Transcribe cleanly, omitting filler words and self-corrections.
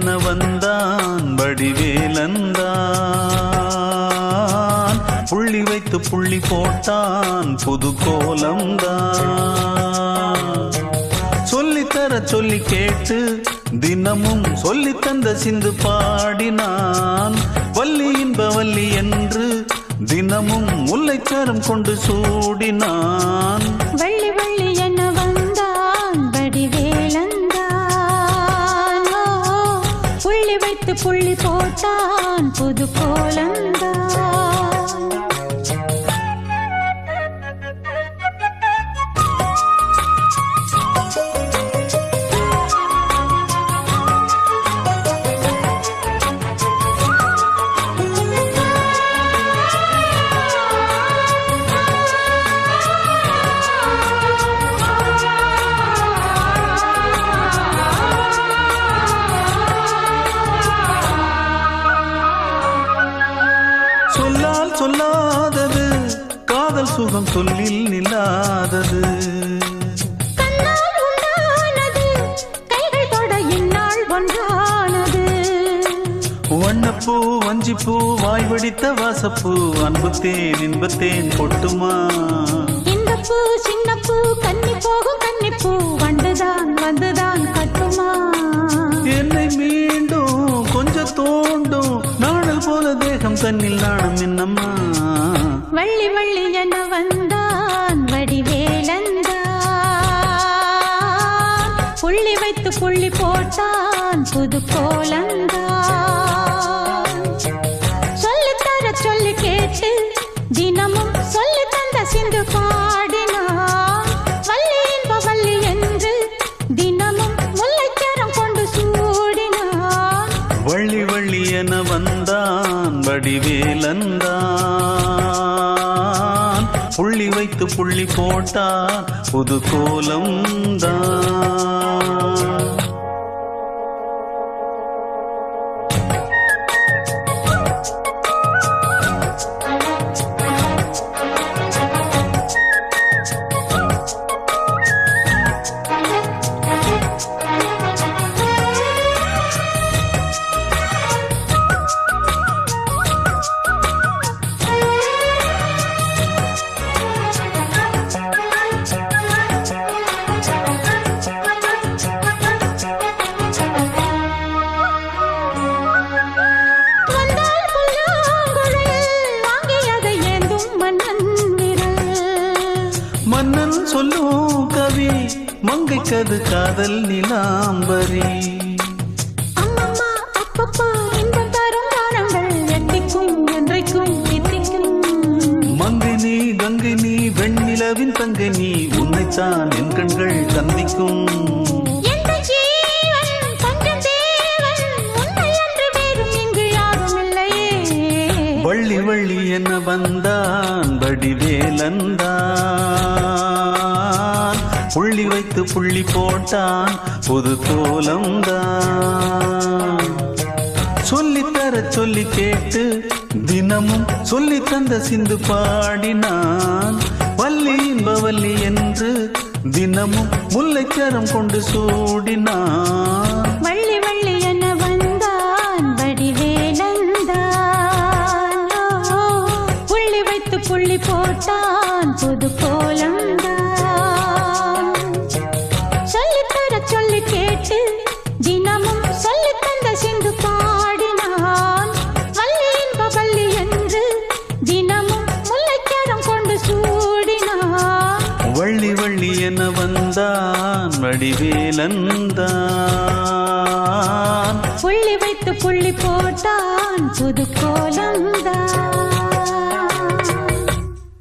என வந்தான் வடிவேலந்தான். புள்ளி வைத்து புள்ளி போட்டான் புது கோலம்தான். சொல்லித்தர சொல்லி கேட்டு தினமும் சொல்லி தந்த சிந்து பாடினான். வள்ளி இன்ப வள்ளி என்று தினமும் முல்லைச்சரம் கொண்டு சூடினான். வள்ளி வள்ளி என வந்தான் வடிவேலந்தான். புள்ளி வைத்து புள்ளி போட்டான் புது கோலந்தான். சொல்லால் சொல்லாதது காதல் சுகம் சொல்லில் நில்லாதது. கண்ணால் உண்டானது கைகள் தொட இந்நாள் ஒன்றானது. வண்ணப்பூ வஞ்சிப்பூ வாய் வடித்த வாசப்பூ அன்புத்தேன் இன்பத்தேன் பொட்டுமா. இந்த பூ சின்ன பூ கன்னி போகும் கன்னிப்பூ வண்டுதான் வந்துதான் கட்டுமா. என்னை மீண்டும் கொஞ்சம் தோண்டும் நாடல் போல தேகம் தன்னில் நாணம் என்னம்மா. வள்ளி வள்ளி என வந்தான் வடிவேலந்தான். புள்ளி வைத்து புள்ளி போட்டான் புது கோலந்தான். சொல்லித்தர சொல்லி கேட்டு தினமும் சொல்லி தந்த சிந்து பாடினான். வள்ளி இன்ப வள்ளி என்று தினமும் முல்லைச்சரம் கொண்டு சூடினான். வள்ளி வள்ளி என வந்தான் வடிவேலந்தான். புள்ளி வைத்து புள்ளி போட்டான் புது கோலம்தான். மன்னன் சொல்லும் கவி மங்கைக்கது காதல் நிலாம்பரி. அம்மம்மா அப்பப்பா இன்பம் தரும் காலங்கள் எத்திக்கும் என்றைக்கும் எத்திக்கும். மங்கை நீ கங்கை நீ வெண்ணிலவின் தங்கை நீ உன்னைத்தான் என் கண்கள் சந்திக்கும். வள்ளி வள்ளி என வந்தான் வடிவேலந்தான். புள்ளி வைத்து புள்ளி போட்டான் புது கோலம்தான். சொல்லித்தர சொல்லி கேட்டு தினமும் சொல்லி தந்த சிந்து பாடினான். வள்ளி இன்ப வள்ளி என்று தினமும் முல்லைச்சரம் கொண்டு சூடினான். வள்ளி வள்ளி என வந்தான் வடிவேலந்தான். புள்ளி வைத்து புள்ளி போட்டான் புது கோலம்தான். சொல்லித்தர சொல்லி கேட்டு தினமும் சொல்லி தந்த சிந்து பாடினான். வள்ளி இன்ப வள்ளி என்று தினமும் முல்லைச்சரம் கொண்டு சூடினான். வள்ளி வள்ளி என வந்தான் வடிவேலந்தான். புள்ளி வைத்து புள்ளி போட்டான் புது கோலம்தான்.